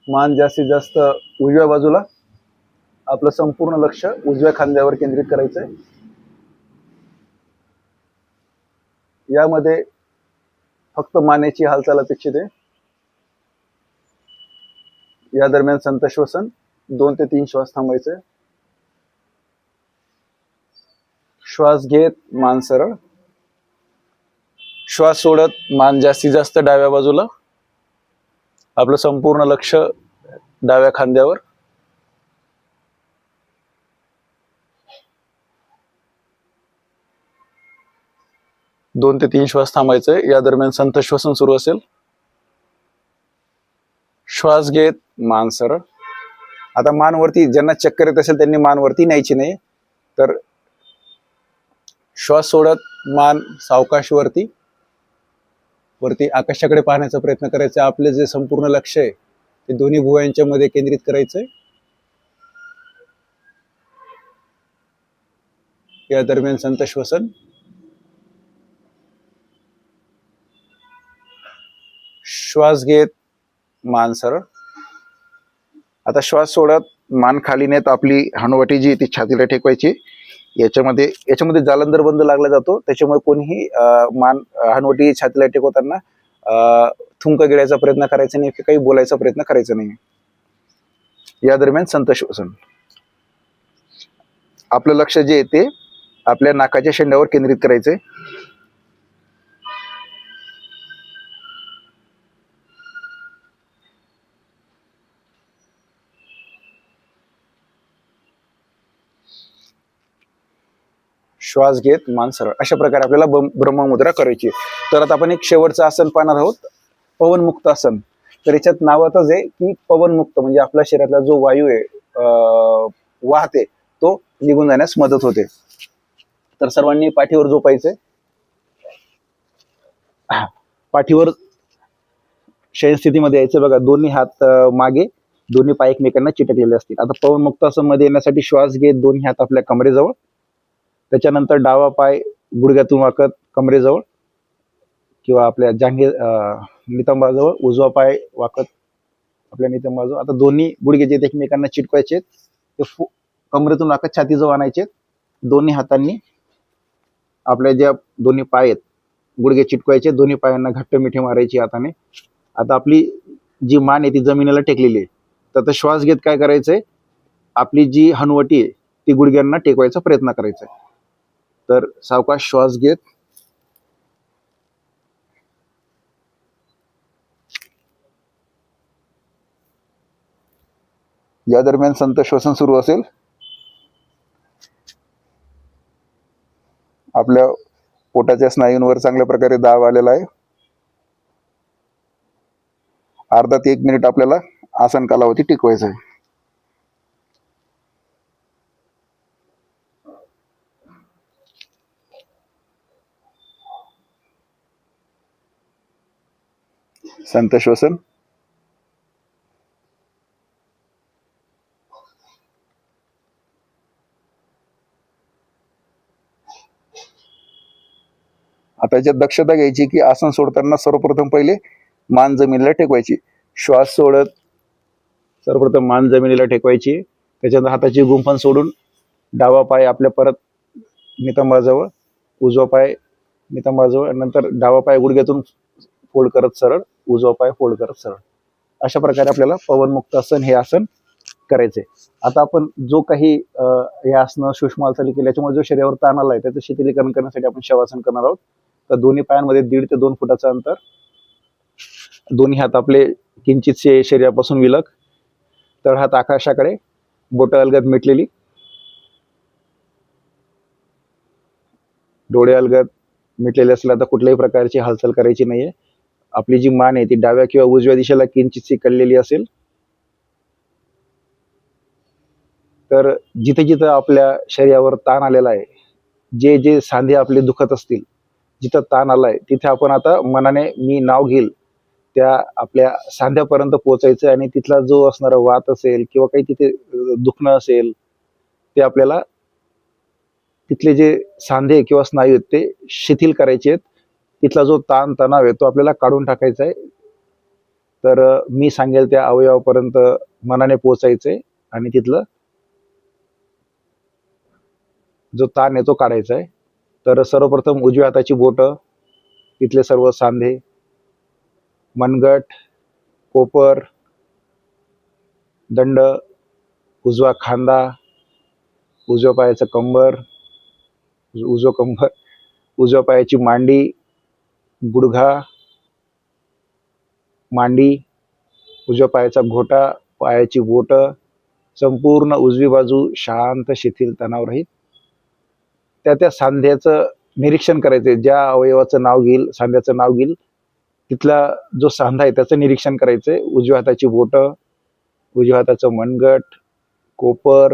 मान जास्तीत जास्त उजव्या बाजूला, आपलं संपूर्ण लक्ष उजव्या खांद्यावर केंद्रित करायचंय. यामध्ये फक्त मानेची हालचाल अपेक्षित आहे. या दरम्यान संत श्वसन 2 ते 3 श्वास थांबायचे. श्वास घेत मान सरळ, श्वास सोडत मान जास्तीत जास्त डाव्या बाजूला, आपलं संपूर्ण लक्ष डाव्या खांद्यावर. दोन ते 3 श्वास थांबायचे. या दरम्यान संथ श्वसन सुरू असेल. श्वास घेत मान सरळ, आता मानवरती ज्यांना चक्कर येत असेल त्यांनी मानवरती न्यायची नाही. तर श्वास सोडत मान सावकाश वरती आकाशाकडे पाहण्याचा प्रयत्न करायचा. आपले जे संपूर्ण लक्ष आहे ते दोन्ही भुवयांच्या मध्ये केंद्रित करायचंय. या दरम्यान संत श्वसन. श्वास घेत मान सरळ. आता श्वास सोडत मान खाली नेत आपली हनुवटी जी ती छातीला टेकवायची. याच्यामध्ये जालंधर बंद लागला जातो, त्याच्यामुळे कोणीही मान हनुवटी छातीला टेकवताना थुंक गिळायचा प्रयत्न करायचा नाही, काही बोलायचा प्रयत्न करायचा नाही. या दरम्यान संत श्वसन. आपलं लक्ष जे आहे ते आपल्या नाकाच्या शेंड्यावर केंद्रित करायचंय. श्वास घेत मान सरळ. अशा प्रकारे आपल्याला ब्रह्ममुद्रा करायची. तर आता आपण एक शेवटचं आसन पाहणार आहोत, पवनमुक्त आसन. तर याच्यात नावातच आहे की पवनमुक्त म्हणजे आपल्या शरीरातला जो वायू आहे वाहते तो निघून जाण्यास मदत होते. तर सर्वांनी पाठीवर झोपायचंय. पाठीवर शयन स्थितीमध्ये यायचं बघा. दोन्ही हात मागे, दोन्ही पाय एकमेकांना चिटकलेले असतील. आता पवनमुक्त आसन मध्ये येण्यासाठी श्वास घेत दोन्ही हात आपल्या कमरेजवळ, त्याच्यानंतर डावा पाय गुडघ्यातून वाकत कमरेजवळ किंवा आपल्या जांघे नितंबाजवळ, उजवा पाय वाकत आपल्या नितंबाजवळ. आता दोन्ही गुडघे जे एकमेकांना चिटकवायचे, ते कमरेतून वाकत छातीजवळ आणायचे. दोन्ही हातांनी आपल्या ज्या दोन्ही पाय आहेत गुडघे चिटकवायचे, दोन्ही पायांना घट्ट मिठी मारायची हाताने. आता आपली जी मान आहे ती जमिनीला टेकलेली आहे. तर आता श्वास घेत काय करायचंय, आपली जी हनुवटी आहे ती गुडघ्यांना टेकवायचा प्रयत्न करायचा. तर सावकाश श्वास घेत या दरम्यान संत श्वसन सुरू असेल. आपल्या पोटाच्या स्नायूंवर चांगल्या प्रकारे दाब आलेला आहे. अर्धा ते 1 मिनिट आपल्याला आसन कालावधी टिकवायचा आहे. संत श्वसन. आता याच्यात दक्षता घ्यायची की आसन सोडताना सर्वप्रथम पहिले मान जमिनीला टेकवायची. श्वास सोडत सर्वप्रथम मान जमिनीला टेकवायची. त्याच्यानंतर हाताची गुंफण सोडून डावा पाय आपल्या परत नितंबाजवळ, उजवा पाय नितंबाजवळ, नंतर डावा पाय गुडघ्यातून फोल्ड करत सरळ, उजवा पाय फोल्ड करत सरळ. अशा प्रकारे आपल्याला पवनमुक्त आसन हे आसन करायचंय. आता आपण जो काही हे आसन सूक्ष्म हालचाली केली त्याच्यामुळे जो शरीरावर ताण आलाय त्याचं शिथिलीकरण करण्यासाठी आपण शवासन करणार आहोत. तर दोन्ही पायांमध्ये 1.5 ते 2 फुटाचं अंतर, दोन्ही हात आपले किंचितसे शरीरापासून विलग, तळहात आकाशाकडे, बोटं अलगद मिटलेली, डोळे अलगद मिटलेले असले तर कुठल्याही प्रकारची हालचाल करायची नाहीये. आपली जी मान आहे ती डाव्या किंवा उजव्या दिशेला किंचितशी कललेली असेल. तर जिथे जिथे आपल्या शरीरावर ताण आलेला आहे, जे जे सांधे आपले दुखत असतील, जिथं ताण आलाय तिथे आपण आता मनाने मी नाव घेईल त्या आपल्या सांध्यापर्यंत पोहोचायचं आणि तिथला जो असणारा वात असेल किंवा काही तिथे दुखणं असेल ते आपल्याला तिथले जे सांधे किंवा स्नायू आहेत ते शिथिल करायचे आहेत. तिथला जो ताण तणाव आहे तो आपल्याला काढून टाकायचा आहे. तर मी सांगेल त्या अवयवापर्यंत मनाने पोहोचायचंय आणि तिथलं जो ताण आहे तो काढायचा आहे. तर सर्वप्रथम उजव्या हाताची बोटं, तिथले सर्व सांधे, मनगट, कोपर, दंड, उजवा खांदा, उजव्या पायाचं कंबर, उजव्या पायाची मांडी, गुडघा, मांडी, उजव्या पायाचा घोटा, पायाची बोटं, संपूर्ण उजवी बाजू शांत, शिथिल, तणावरहित. त्या सांध्याचं निरीक्षण करायचंय. ज्या अवयवाचं नाव घेईल, सांध्याचं नाव घेईल, तिथला जो सांधा आहे त्याचं निरीक्षण करायचंय. उजव्या हाताची बोटं, उजव्या हाताचं मनगट, कोपर,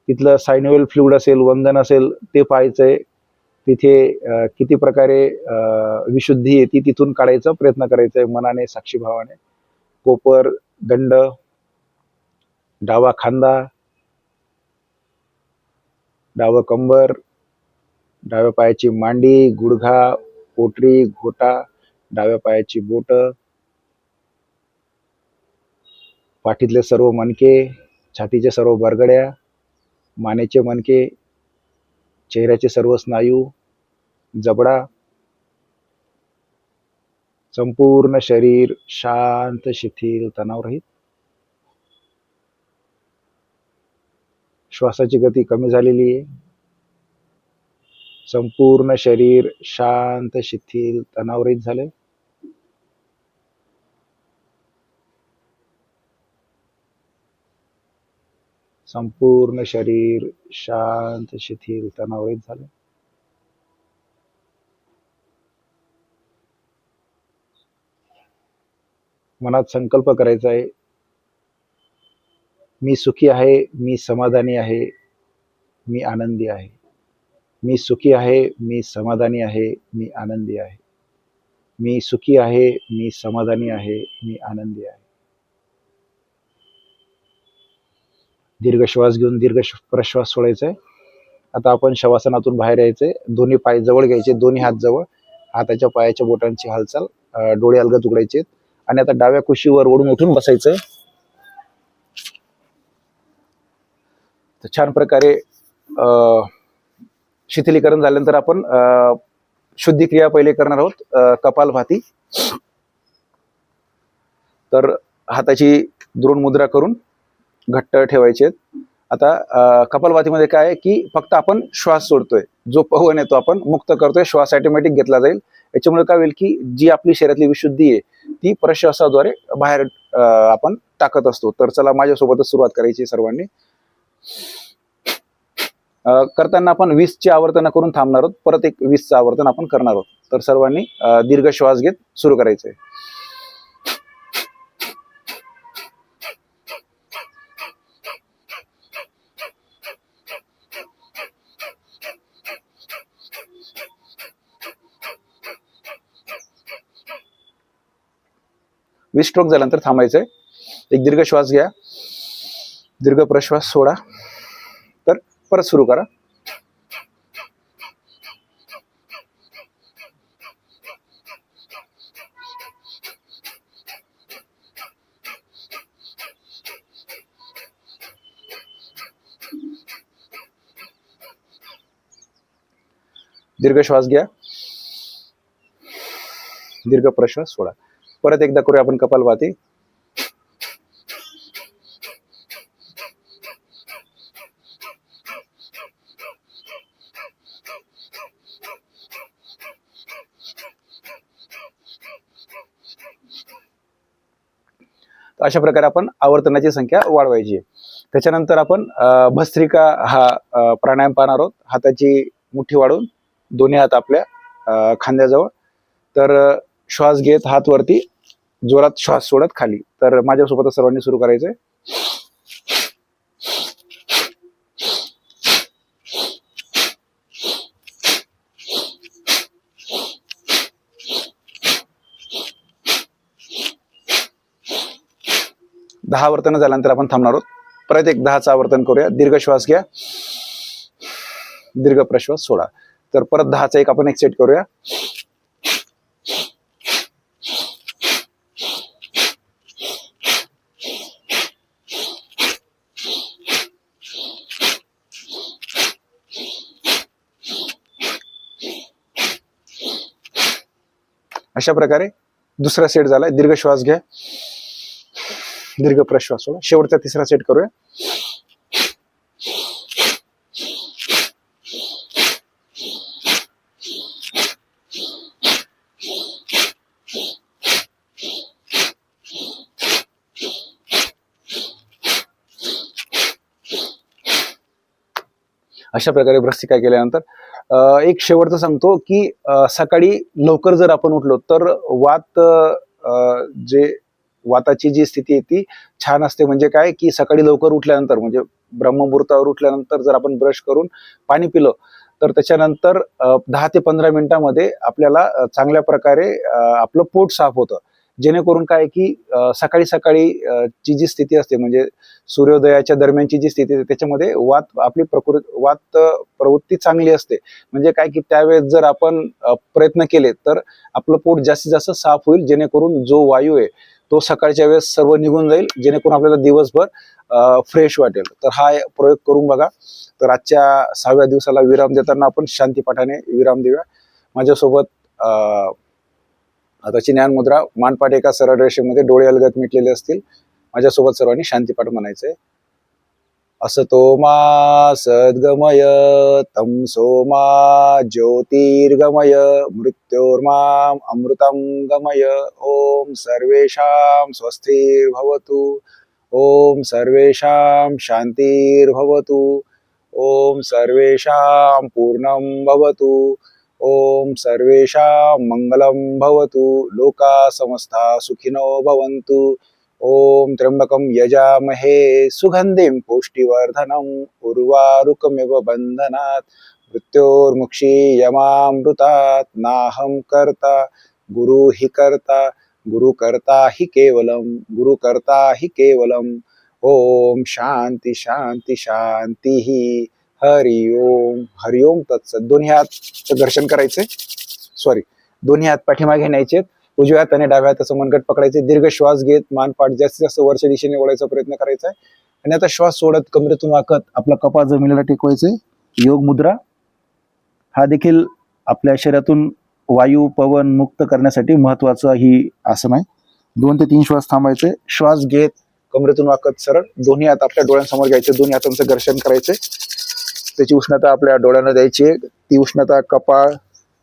तिथलं सायनोव्हेल फ्लुइड असेल, वंदन असेल ते पाहायचंय. तिथे किती प्रकारे विशुद्धी आहे ती तिथून काढायचा प्रयत्न करायचा आहे मनाने, साक्षीभावाने. कोपर, दंड, डावा खांदा, डावं कंबर, डाव्या पायाची मांडी, गुडघा, पोटरी, घोटा, डाव्या पायाची बोट, पाठीतले सर्व मणके, छातीचे सर्व बरगड्या, मानेचे मणके, चेहऱ्याचे सर्व स्नायू, जबडा, संपूर्ण शरीर शांत, शिथिल, तणावरहित. श्वासाची गती कमी झालेली आहे. संपूर्ण शरीर शांत, शिथिल, तणावरहित झाले. संपूर्ण शरीर शांत, शिथिल, तणावरहित झाले. मनात संकल्प करायचा आहे, मी सुखी आहे, मी समाधानी आहे, मी आनंदी आहे. मी सुखी आहे, मी समाधानी आहे, मी आनंदी आहे. मी सुखी आहे, मी समाधानी आहे, मी आनंदी आहे. दीर्घ श्वास घेऊन दीर्घ प्रश्वास सोडायचा आहे. आता आपण शवासनातून बाहेर यायचंय. दोन्ही पाय जवळ घ्यायचे, दोन्ही हात जवळ, हाताच्या पायाच्या बोटांची हालचाल, डोळे अलगद उघडायचे आणि आता डाव्या कुशीवर ओढून उठून बसायचंय. तर छान प्रकारे शिथिलीकरण झाल्यानंतर आपण शुद्धिक्रिया पहिले करणार आहोत, कपालभाती. तर हाताची द्रोण मुद्रा करून घट्ट ठेवायचे आहेत. आता कपालभातीमध्ये काय आहे की फक्त आपण श्वास सोडतोय, जो पवन आहे तो आपण मुक्त करतोय, श्वास ऑटोमॅटिक घेतला जाईल. याच्यामुळे काय होईल की जी आपली शरीरातली विशुद्धी आहे ती प्रश्वासाद्वारे बाहेर आपण टाकत असतो. तर चला माझ्यासोबतच सुरुवात करायची सर्वांनी. करताना आपण 20ची आवर्तन करून थांबणार आहोत, परत एक 20चं आवर्तन आपण करणार आहोत. तर सर्वांनी दीर्घ श्वास घेत सुरू करायचंय. वीस स्ट्रोक झाल्यानंतर थांबायचंय. एक दीर्घ श्वास घ्या, दीर्घ प्रश्वास सोडा, तर परत सुरू करा. दीर्घ श्वास घ्या, दीर्घ प्रश्वास सोडा. परत एकदा करूया आपण कपालभाती. अशा प्रकारे आपण आवर्तनाची संख्या वाढवायची आहे. त्याच्यानंतर आपण भस्त्रिका हा प्राणायाम पाहणार आहोत. हाताची मुठी वाढवून दोन्ही हात आपल्या खांद्याजवळ. तर श्वास घेत हात वरती, जोरात श्वास सोडत खाली. तर माझ्यासोबत सर्वांनी सुरू करायचंय. दहा आवर्तन झाल्यानंतर आपण थांबणार आहोत. परत एक 10चं आवर्तन करूया. दीर्घ श्वास घ्या, दीर्घ प्रश्वास सोडा. तर परत 10चा एक आपण एक सेट करूया. अशा प्रकारे दुसरा सेट झालाय. दीर्घ श्वास घ्या, दीर्घ प्रश्वास सोडा. शेवटचा तिसरा सेट करूया. अशा प्रकारे भस्त्रिका केल्यानंतर एक शेवटचं सांगतो की सकाळी लवकर जर आपण उठलो तर वात जे वाताची जी स्थिती आहे ती छान असते. म्हणजे काय की सकाळी लवकर उठल्यानंतर म्हणजे ब्रह्ममुहूर्तावर उठल्यानंतर जर आपण ब्रश करून पाणी पिलं तर त्याच्यानंतर 10 ते 15 मिनिटांमध्ये आपल्याला चांगल्या प्रकारे आपलं पोट साफ होतं. जेणेकरून काय की सकाळी सकाळी ची जी स्थिती असते म्हणजे सूर्योदयाच्या दरम्यानची जी स्थिती असते त्याच्यामध्ये वात प्रवृत्ती चांगली असते. म्हणजे काय की त्यावेळेस जर आपण प्रयत्न केले तर आपलं पोट जास्तीत जास्त साफ होईल, जेणेकरून जो वायू आहे तो सकाळच्या वेळेस सर्व निघून जाईल, जेणेकरून आपल्याला दिवसभर फ्रेश वाटेल. तर हा प्रयोग करून बघा. तर आजच्या 6व्या दिवसाला विराम देताना आपण शांतीपाठाने विराम देऊया. माझ्यासोबत हाताची ज्ञान मुद्रा, मानपाठ एका सरळ रेषेमध्ये, डोळे अलगद मिटलेले असतील. माझ्यासोबत सर्वांनी शांतीपाठ म्हणायचंय. असतो मा सद्गमय तमसो मा ज्योतिर्गमय मृत्योर्माम अमृतं गमय. ओम सर्वेषां स्वस्तिर्भवतु. ओम सर्वेषां शांतिर्भवतु. ओम सर्वेषां पूर्णं भवतु. ओम सर्वेषां मंगलं भवतु. लोका समस्ता सुखिनो भवन्तु. ओम त्र्यंबकं यजामहे सुगंधिं पुष्टिवर्धनम् उर्वारुकमिव बन्धनात् मृत्योर्मुक्षीयमामृतात्. नाहं कर्ता गुरु हि कर्ता, गुरु कर्ता हि केवलम, गुरु कर्ता हि केवलम. ओम शांती शांती शांती ही. हरि ओम. हरि ओम तत्सत. दोन्ही हात दर्शन करायचे, दोन्ही हात पाठीमागे न्यायचे, उजव्या हाताने डाव्या हाताचं मनगट पकडायचे. दीर्घ श्वास घेत मानपाठ जास्तीत जास्त वरच्या दिशेने ओढायचा प्रयत्न करायचा आहे. आणि आता श्वास सोडत कमरेतून वाकत आपला कपाळ जमिनीला टेकवायचे. योग मुद्रा. हा देखील आपल्या शरीरातून वायू पवन मुक्त करण्यासाठी महत्वाचं ही आसन आहे. 2 ते 3 श्वास थांबायचे. श्वास घेत कमरेतून वाकत सरळ दोन्ही हात आपल्या डोळ्यांसमोर घ्यायचे. दोन्ही हातांचं घर्षण करायचे. त्याची उष्णता आपल्या डोळ्यांना द्यायची. ती उष्णता कपाळ,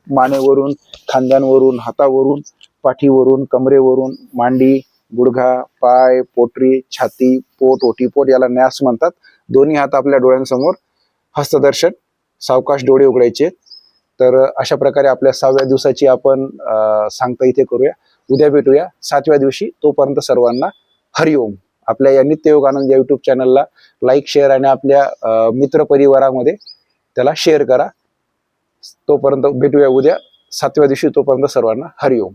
मानेवरून, खांद्यांवरून, हातावरून, पाठीवरून, कमरेवरून, मांडी, गुडघा, पाय, पोटरी, छाती, पोट, ओटीपोट याला न्यास म्हणतात. दोन्ही हात आपल्या डोळ्यांसमोर, हस्तदर्शन. सावकाश डोळे उघडायचे. तर अशा प्रकारे आपल्या 6व्या दिवसाची आपण सांगता इथे करूया. उद्या भेटूया 7व्या दिवशी. तोपर्यंत सर्वांना हरिओम. आपल्या या नित्ययोग आनंद या युट्यूब चॅनलला लाईक, शेअर आणि आपल्या मित्र परिवारामध्ये त्याला शेअर करा. तोपर्यंत भेटूया उद्या 7व्या दिवशी. तोपर्यंत सर्वांना हरिओम.